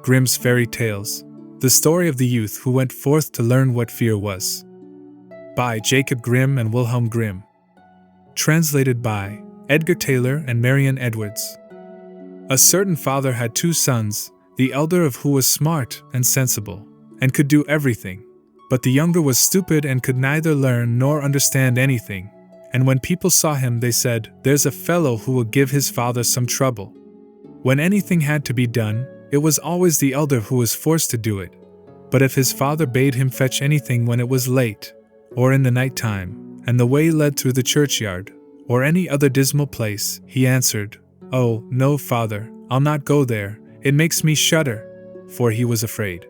Grimm's Fairy Tales, the story of the youth who went forth to learn what fear was. By Jacob Grimm and Wilhelm Grimm. Translated by Edgar Taylor and Marian Edwards. A certain father had 2 sons, the elder of who was smart and sensible, and could do everything, but the younger was stupid and could neither learn nor understand anything. And when people saw him, they said, "There's a fellow who will give his father some trouble." When anything had to be done, it was always the elder who was forced to do it. But if his father bade him fetch anything when it was late, or in the night time, and the way led through the churchyard, or any other dismal place, he answered, "Oh, no, father, I'll not go there, it makes me shudder," for he was afraid.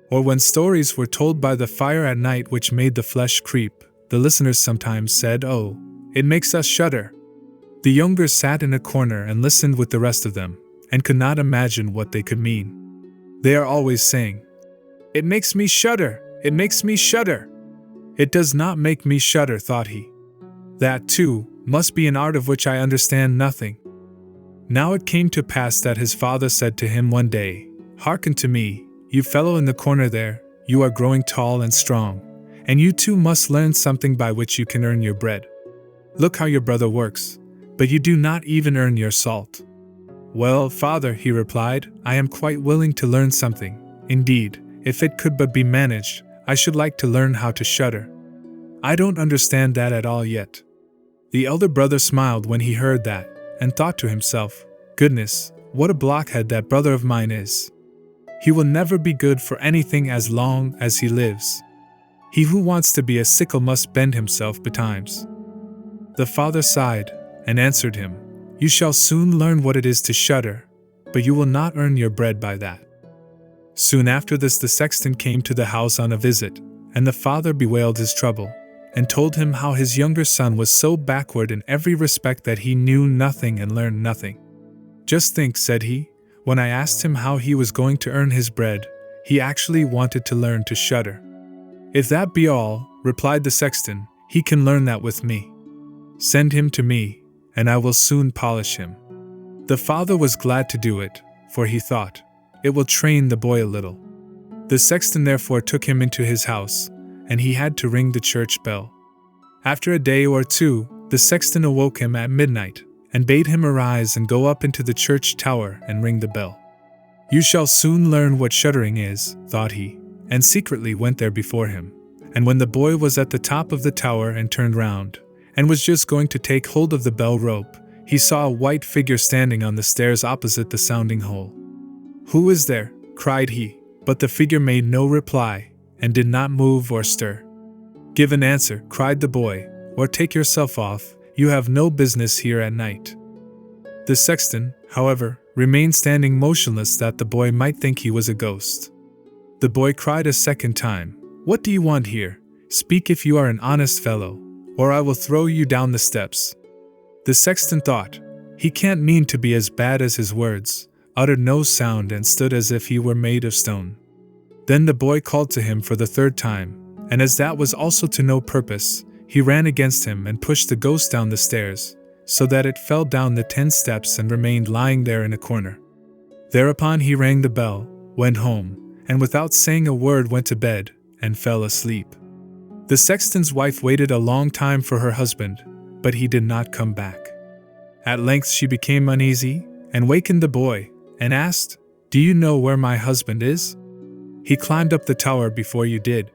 Or when stories were told by the fire at night which made the flesh creep, the listeners sometimes said, "Oh, it makes us shudder." The younger sat in a corner and listened with the rest of them, and could not imagine what they could mean. They are always saying, "It makes me shudder, it makes me shudder." "It does not make me shudder," thought he. "That, too, must be an art of which I understand nothing." Now it came to pass that his father said to him one day, "Hearken to me, you fellow in the corner there, you are growing tall and strong, and you too must learn something by which you can earn your bread. Look how your brother works, but you do not even earn your salt." "Well, father," he replied, "I am quite willing to learn something. Indeed, if it could but be managed, I should like to learn how to shudder. I don't understand that at all yet." The elder brother smiled when he heard that, and thought to himself, "Goodness, what a blockhead that brother of mine is. He will never be good for anything as long as he lives. He who wants to be a sickle must bend himself betimes." The father sighed, and answered him, "You shall soon learn what it is to shudder, but you will not earn your bread by that." Soon after this the sexton came to the house on a visit, and the father bewailed his trouble, and told him how his younger son was so backward in every respect that he knew nothing and learned nothing. "Just think," said he, "when I asked him how he was going to earn his bread, he actually wanted to learn to shudder." "If that be all," replied the sexton, "he can learn that with me. Send him to me, and I will soon polish him." The father was glad to do it, for he thought, "It will train the boy a little." The sexton therefore took him into his house, and he had to ring the church bell. After a day or 2, the sexton awoke him at midnight, and bade him arise and go up into the church tower and ring the bell. "You shall soon learn what shuddering is," thought he, and secretly went there before him. And when the boy was at the top of the tower and turned round, and was just going to take hold of the bell rope, he saw a white figure standing on the stairs opposite the sounding hole. "Who is there?" cried he, but the figure made no reply, and did not move or stir. "Give an answer," cried the boy, "or take yourself off, you have no business here at night." The sexton, however, remained standing motionless that the boy might think he was a ghost. The boy cried a second time, "What do you want here? Speak if you are an honest fellow, or I will throw you down the steps." The sexton thought, "He can't mean to be as bad as his words," uttered no sound and stood as if he were made of stone. Then the boy called to him for the 3rd time, and as that was also to no purpose, he ran against him and pushed the ghost down the stairs, so that it fell down the 10 steps and remained lying there in a corner. Thereupon he rang the bell, went home, and without saying a word went to bed, and fell asleep. The sexton's wife waited a long time for her husband, but he did not come back. At length she became uneasy, and wakened the boy, and asked, "Do you know where my husband is? He climbed up the tower before you did."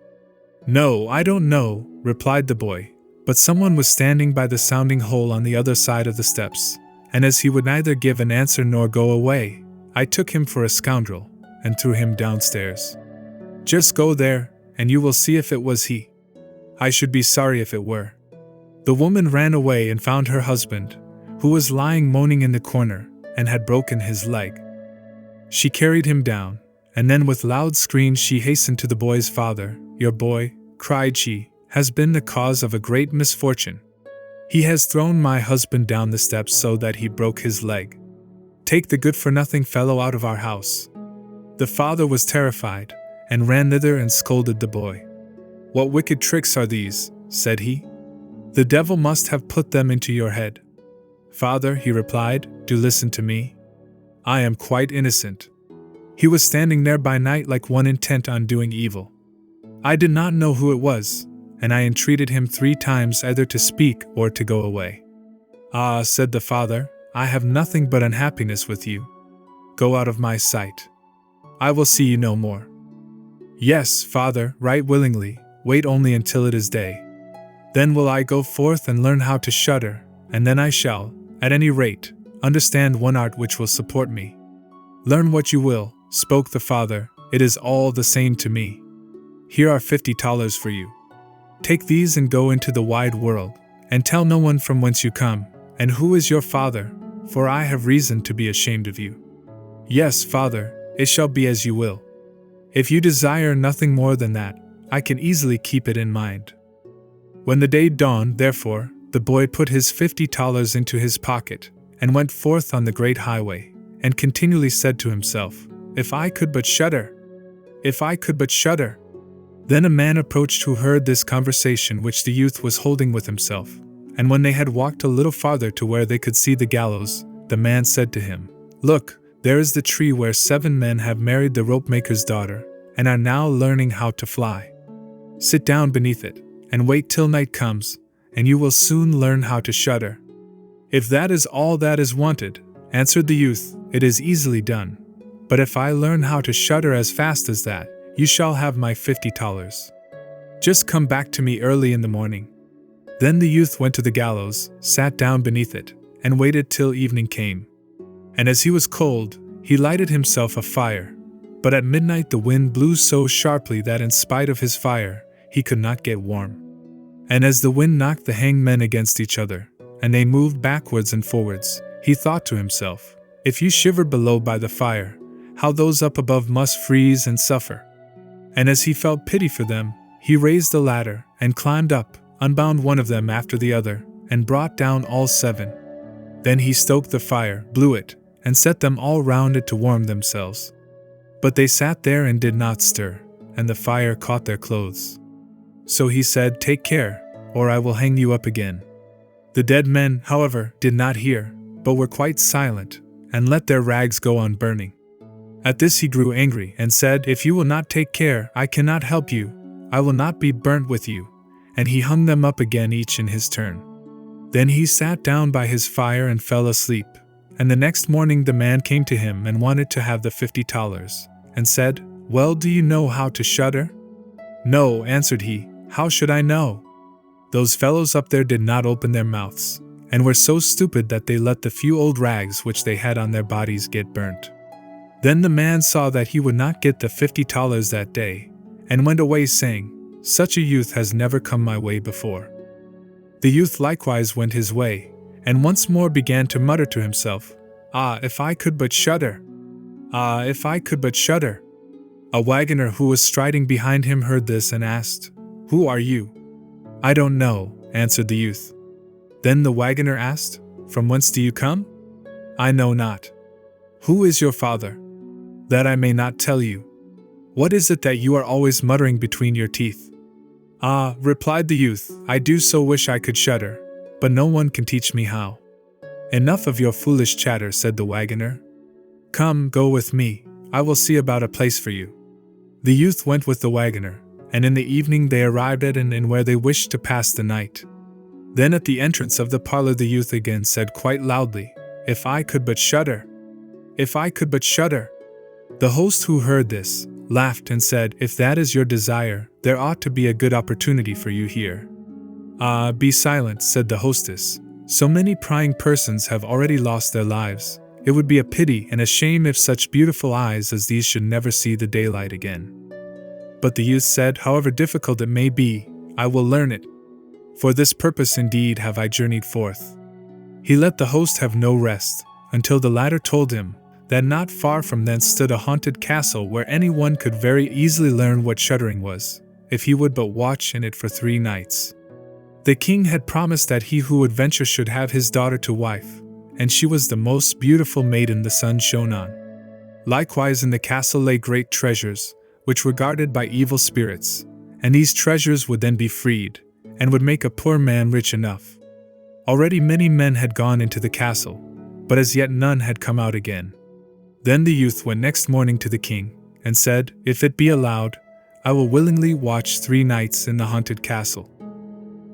"No, I don't know," replied the boy, "but someone was standing by the sounding hole on the other side of the steps, and as he would neither give an answer nor go away, I took him for a scoundrel, and threw him downstairs. Just go there, and you will see if it was he. I should be sorry if it were." The woman ran away and found her husband, who was lying moaning in the corner, and had broken his leg. She carried him down, and then with loud screams she hastened to the boy's father. "Your boy," cried she, "has been the cause of a great misfortune. He has thrown my husband down the steps so that he broke his leg. Take the good-for-nothing fellow out of our house." The father was terrified, and ran thither and scolded the boy. "What wicked tricks are these?" said he. "The devil must have put them into your head." "Father," he replied, "do listen to me. I am quite innocent. He was standing there by night like one intent on doing evil. I did not know who it was, and I entreated him 3 times either to speak or to go away. "Ah," said the father, "I have nothing but unhappiness with you. Go out of my sight. I will see you no more." "Yes, father, right willingly, wait only until it is day. Then will I go forth and learn how to shudder, and then I shall, at any rate, understand one art which will support me." "Learn what you will," spoke the father, "it is all the same to me. Here are 50 thalers for you. Take these and go into the wide world, and tell no one from whence you come, and who is your father, for I have reason to be ashamed of you." "Yes, father, it shall be as you will. If you desire nothing more than that, I can easily keep it in mind." When the day dawned, therefore, the boy put his 50 thalers into his pocket, and went forth on the great highway, and continually said to himself, "If I could but shudder! If I could but shudder!" Then a man approached who heard this conversation which the youth was holding with himself, and when they had walked a little farther to where they could see the gallows, the man said to him, "Look, there is the tree where 7 men have married the ropemaker's daughter, and are now learning how to fly. Sit down beneath it, and wait till night comes, and you will soon learn how to shudder." "If that is all that is wanted," answered the youth, "it is easily done. But if I learn how to shudder as fast as that, you shall have my 50 thalers. Just come back to me early in the morning." Then the youth went to the gallows, sat down beneath it, and waited till evening came. And as he was cold, he lighted himself a fire. But at midnight the wind blew so sharply that in spite of his fire, he could not get warm. And as the wind knocked the hanged men against each other, and they moved backwards and forwards, he thought to himself, "If you shiver below by the fire, how those up above must freeze and suffer." And as he felt pity for them, he raised a ladder, and climbed up, unbound one of them after the other, and brought down all 7. Then he stoked the fire, blew it, and set them all round it to warm themselves. But they sat there and did not stir, and the fire caught their clothes. So he said, "Take care, or I will hang you up again." The dead men, however, did not hear, but were quite silent, and let their rags go on burning. At this he grew angry, and said, "If you will not take care, I cannot help you. I will not be burnt with you." And he hung them up again each in his turn. Then he sat down by his fire and fell asleep. And the next morning the man came to him and wanted to have the 50 thalers, and said, "Well, do you know how to shudder?" "No," answered he, "how should I know? Those fellows up there did not open their mouths, and were so stupid that they let the few old rags which they had on their bodies get burnt." Then the man saw that he would not get the 50 thalers that day, and went away saying, "Such a youth has never come my way before." The youth likewise went his way, and once more began to mutter to himself, "Ah, if I could but shudder! Ah, if I could but shudder!" A wagoner who was striding behind him heard this and asked, "Who are you?" "I don't know," answered the youth. Then the wagoner asked, "From whence do you come?" "I know not." "Who is your father?" "That I may not tell you." "What is it that you are always muttering between your teeth?" "Ah," replied the youth, "I do so wish I could shudder, but no one can teach me how." "Enough of your foolish chatter," said the wagoner. "Come, go with me, I will see about a place for you." The youth went with the wagoner, and in the evening they arrived at an inn where they wished to pass the night. Then at the entrance of the parlor the youth again said quite loudly, "If I could but shudder! If I could but shudder!" The host, who heard this, laughed and said, "If that is your desire, there ought to be a good opportunity for you here." "Ah, be silent," said the hostess. "So many prying persons have already lost their lives. It would be a pity and a shame if such beautiful eyes as these should never see the daylight again." But the youth said, "However difficult it may be, I will learn it. For this purpose indeed have I journeyed forth." He let the host have no rest, until the latter told him that not far from thence stood a haunted castle where anyone could very easily learn what shuddering was, if he would but watch in it for 3 nights. The king had promised that he who would venture should have his daughter to wife, and she was the most beautiful maiden the sun shone on. Likewise in the castle lay great treasures, which were guarded by evil spirits, and these treasures would then be freed, and would make a poor man rich enough. Already many men had gone into the castle, but as yet none had come out again. Then the youth went next morning to the king, and said, "If it be allowed, I will willingly watch 3 nights in the haunted castle."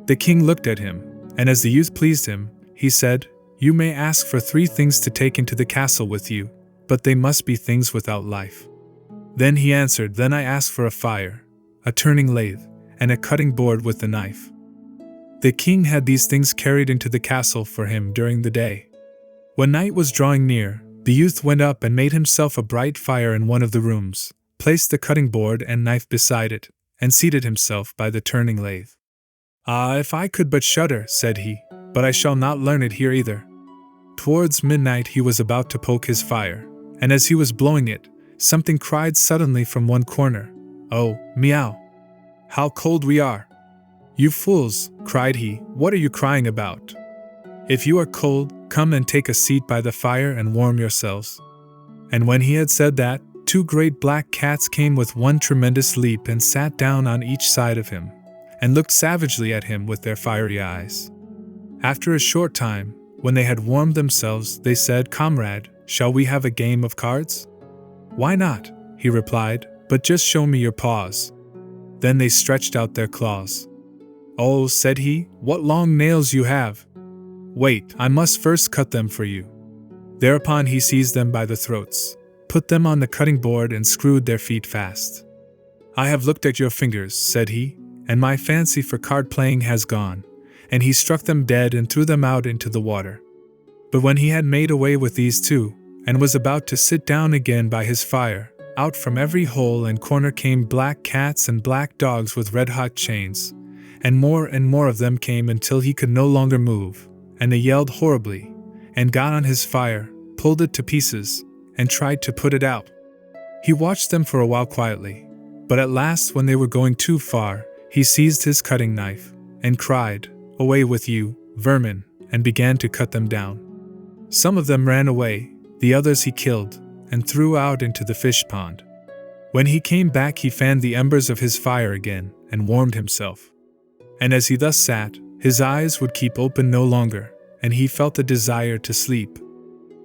The king looked at him, and as the youth pleased him, he said, "You may ask for 3 things to take into the castle with you, but they must be things without life." Then he answered, "Then I ask for a fire, a turning lathe, and a cutting board with the knife." The king had these things carried into the castle for him during the day. When night was drawing near, the youth went up and made himself a bright fire in one of the rooms, placed the cutting board and knife beside it, and seated himself by the turning lathe. "Ah, if I could but shudder," said he, "but I shall not learn it here either." Towards midnight he was about to poke his fire, and as he was blowing it, something cried suddenly from one corner, "Oh, meow! How cold we are!" "You fools," cried he, "what are you crying about? If you are cold, come and take a seat by the fire and warm yourselves." And when he had said that, 2 great black cats came with one tremendous leap and sat down on each side of him, and looked savagely at him with their fiery eyes. After a short time, when they had warmed themselves, they said, "Comrade, shall we have a game of cards?" "Why not?" he replied, "but just show me your paws." Then they stretched out their claws. "Oh," said he, "what long nails you have! Wait, I must first cut them for you." Thereupon he seized them by the throats, put them on the cutting board and screwed their feet fast. "I have looked at your fingers," said he, "and my fancy for card playing has gone," and he struck them dead and threw them out into the water. But when he had made away with these 2, and was about to sit down again by his fire, out from every hole and corner came black cats and black dogs with red-hot chains, and more of them came until he could no longer move, and they yelled horribly, and got on his fire, pulled it to pieces, and tried to put it out. He watched them for a while quietly, but at last, when they were going too far, he seized his cutting knife, and cried, "Away with you, vermin," and began to cut them down. Some of them ran away, the others he killed, and threw out into the fish pond. When he came back he fanned the embers of his fire again, and warmed himself. And as he thus sat, his eyes would keep open no longer, and he felt a desire to sleep.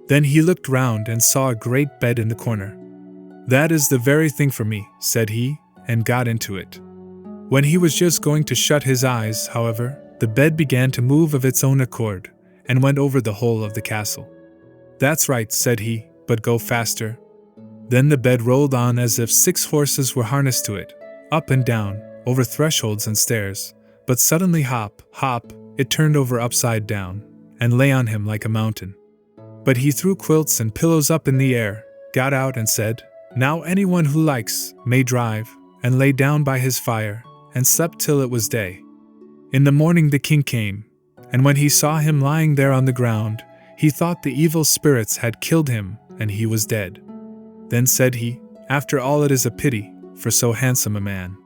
Then he looked round and saw a great bed in the corner. "That is the very thing for me," said he, and got into it. When he was just going to shut his eyes, however, the bed began to move of its own accord, and went over the whole of the castle. "That's right," said he, "but go faster." Then the bed rolled on as if 6 horses were harnessed to it, up and down, over thresholds and stairs, but suddenly hop, hop, it turned over upside down, and lay on him like a mountain. But he threw quilts and pillows up in the air, got out and said, "Now anyone who likes may drive," and lay down by his fire, and slept till it was day. In the morning the king came, and when he saw him lying there on the ground, he thought the evil spirits had killed him, and he was dead. Then said he, "After all it is a pity, for so handsome a man."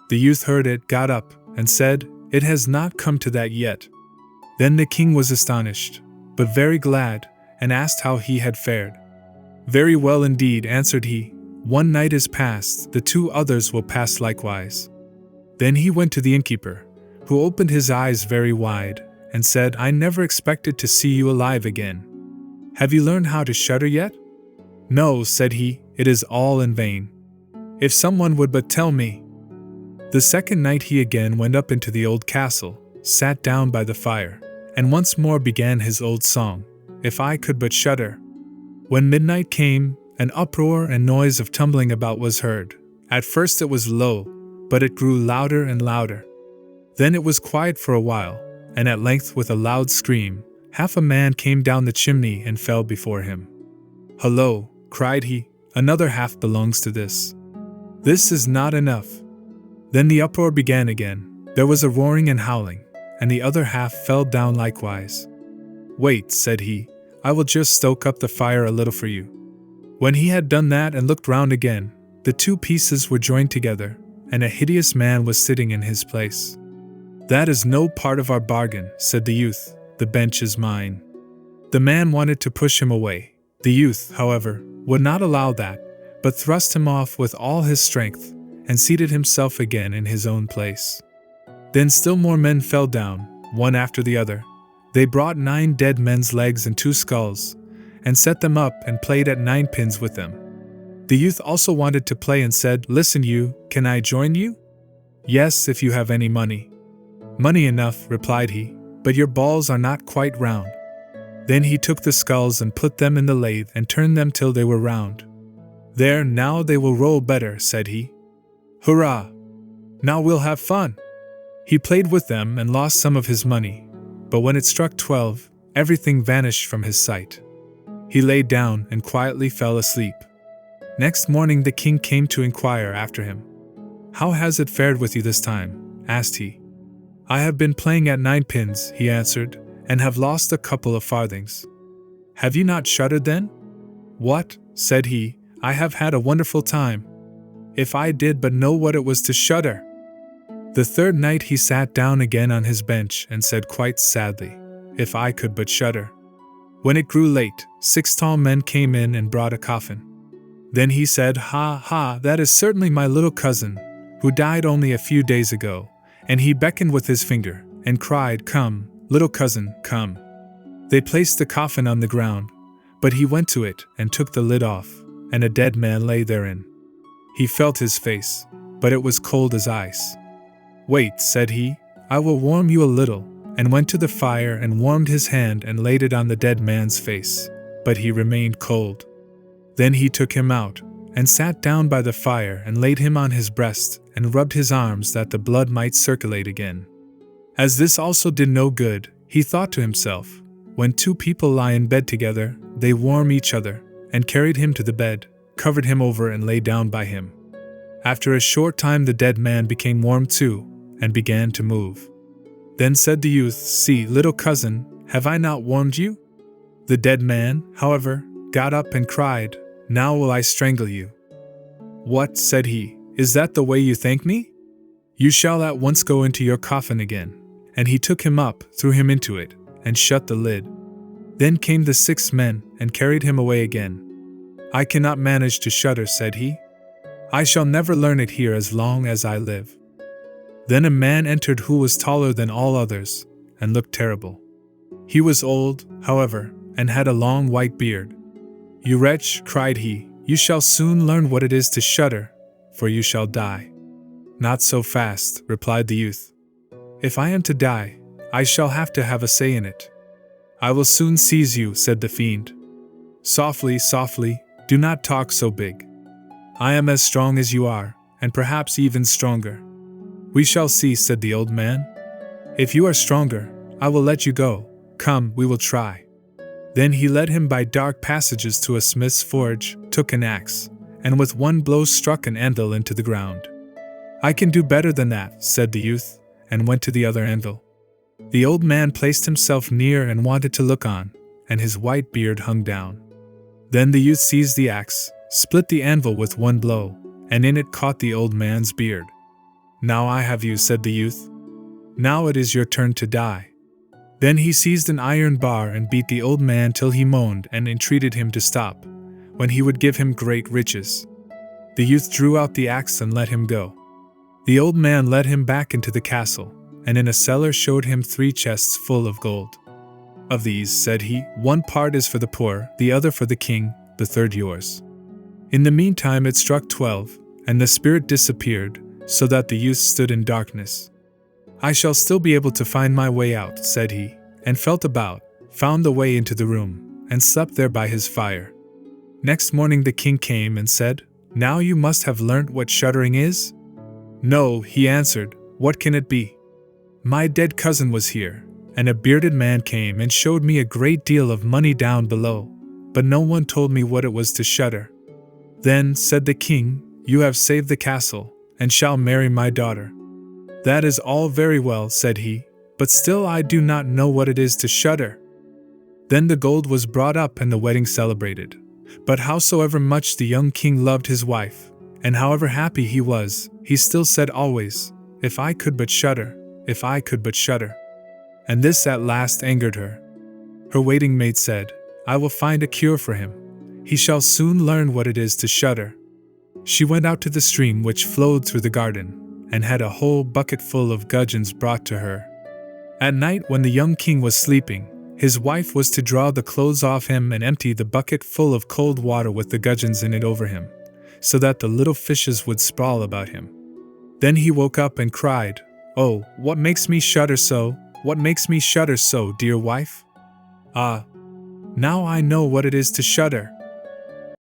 The youth heard it, got up, and said, "It has not come to that yet." Then the king was astonished, but very glad, and asked how he had fared. "Very well indeed," answered he. "1 night is past, the 2 others will pass likewise." Then he went to the innkeeper, who opened his eyes very wide, and said, "I never expected to see you alive again. Have you learned how to shudder yet?" "No," said he, "it is all in vain. If someone would but tell me." The second night he again went up into the old castle, sat down by the fire, and once more began his old song, "If I could but shudder." When midnight came, an uproar and noise of tumbling about was heard. At first it was low, but it grew louder and louder. Then it was quiet for a while, and at length with a loud scream, half a man came down the chimney and fell before him. "Hullo," cried he, "another half belongs to this. This is not enough." Then the uproar began again. There was a roaring and howling, and the other half fell down likewise. "Wait," said he, "I will just stoke up the fire a little for you." When he had done that and looked round again, the 2 pieces were joined together, and a hideous man was sitting in his place. "That is no part of our bargain," said the youth, "the bench is mine." The man wanted to push him away. The youth, however, would not allow that, but thrust him off with all his strength, and seated himself again in his own place. Then still more men fell down, one after the other. They brought 9 dead men's legs and 2 skulls, and set them up and played at ninepins with them. The youth also wanted to play and said, "Listen you, can I join you?" "Yes, if you have any money." "Money enough," replied he, "but your balls are not quite round." Then he took the skulls and put them in the lathe and turned them till they were round. "There, now they will roll better," said he. "Hurrah! Now we'll have fun." He played with them and lost some of his money, but when it struck 12, everything vanished from his sight. He lay down and quietly fell asleep. Next morning the king came to inquire after him. "How has it fared with you this time?" asked he. "I have been playing at ninepins," he answered, "and have lost a couple of farthings." "Have you not shuddered then?" "What?" said he, "I have had a wonderful time. If I did but know what it was to shudder!" The third night he sat down again on his bench and said quite sadly, "If I could but shudder." When it grew late, 6 tall men came in and brought a coffin. Then he said, "Ha, ha, that is certainly my little cousin, who died only a few days ago," and he beckoned with his finger, and cried, "Come, little cousin, come." They placed the coffin on the ground, but he went to it and took the lid off, and a dead man lay therein. He felt his face, but it was cold as ice. "Wait," said he, "I will warm you a little," and went to the fire and warmed his hand and laid it on the dead man's face, but he remained cold. Then he took him out, and sat down by the fire and laid him on his breast, and rubbed his arms that the blood might circulate again. As this also did no good, he thought to himself, "When 2 people lie in bed together, they warm each other," and carried him to the bed, covered him over and lay down by him. After a short time the dead man became warm too, and began to move. Then said the youth, "See, little cousin, have I not warmed you?" The dead man, however, got up and cried, "Now will I strangle you." "What," said he, "is that the way you thank me? You shall at once go into your coffin again." And he took him up, threw him into it, and shut the lid. Then came the 6 men, and carried him away again. "I cannot manage to shudder," said he. "I shall never learn it here as long as I live." Then a man entered who was taller than all others, and looked terrible. He was old, however, and had a long white beard. "You wretch," cried he, "you shall soon learn what it is to shudder, for you shall die." "Not so fast," replied the youth. "If I am to die, I shall have to have a say in it." "I will soon seize you," said the fiend. "Softly, softly, do not talk so big. I am as strong as you are, and perhaps even stronger." "We shall see," said the old man. "If you are stronger, I will let you go. Come, we will try." Then he led him by dark passages to a smith's forge, took an axe, and with one blow struck an anvil into the ground. "I can do better than that," said the youth, and went to the other anvil. The old man placed himself near and wanted to look on, and his white beard hung down. Then the youth seized the axe, split the anvil with one blow, and in it caught the old man's beard. "Now I have you," said the youth. "Now it is your turn to die." Then he seized an iron bar and beat the old man till he moaned and entreated him to stop, when he would give him great riches. The youth drew out the axe and let him go. The old man led him back into the castle, and in a cellar showed him 3 chests full of gold. "Of these," said he, "one part is for the poor, the other for the king, the third yours." In the meantime it struck 12, and the spirit disappeared, so that the youth stood in darkness. "I shall still be able to find my way out," said he, and felt about, found the way into the room, and slept there by his fire. Next morning the king came and said, "Now you must have learnt what shuddering is?" "No," he answered, "what can it be?" "My dead cousin was here, and a bearded man came and showed me a great deal of money down below, but no one told me what it was to shudder." "Then," said the king, "you have saved the castle, and shall marry my daughter." "That is all very well," said he, "but still I do not know what it is to shudder." Then the gold was brought up and the wedding celebrated. But howsoever much the young king loved his wife, and however happy he was, he still said always, "If I could but shudder, if I could but shudder." And this at last angered her. Her waiting maid said, "I will find a cure for him. He shall soon learn what it is to shudder." She went out to the stream which flowed through the garden, and had a whole bucket full of gudgeons brought to her. At night when the young king was sleeping, His wife was to draw the clothes off him and empty the bucket full of cold water with the gudgeons in it over him, so that the little fishes would sprawl about him. Then he woke up and cried, "Oh, what makes me shudder so? What makes me shudder so, dear wife? Ah, now I know what it is to shudder."